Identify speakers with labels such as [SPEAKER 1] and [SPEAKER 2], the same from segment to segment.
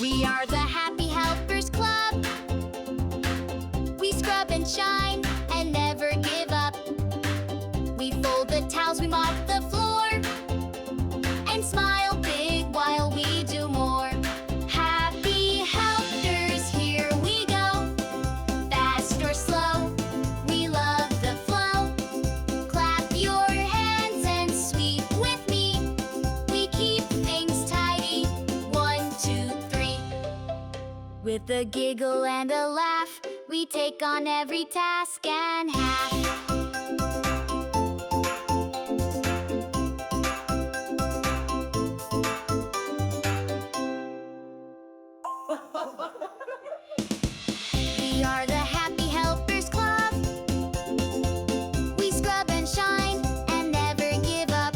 [SPEAKER 1] We are the Happy Helpers Club. We scrub and shine and never give up. We fold the towels, we mop the floor, and smile big while we do more. Happy helpers, here we go. Fast or slow, we love the flow. Clap your hands and sweep with me. We keep things tidy. 1, 2, 3. With a giggle and a laugh, we take on every task and half. We are the Happy Helpers Club. We scrub and shine and never give up.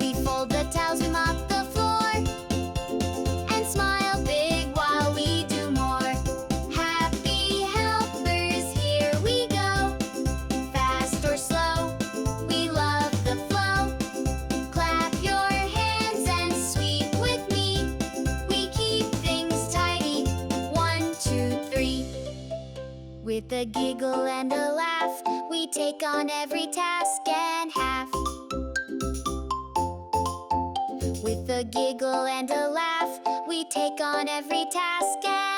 [SPEAKER 1] We fold the towels, we mop the floor, and smile big while we do more. Happy helpers, here we go. Fast or slow, we love the flow. Clap your hands and sweep with me. We keep things tidy. 1, 2, 3. With a giggle and a laugh, we take on every task and half. With a giggle and a laugh, we take on every task and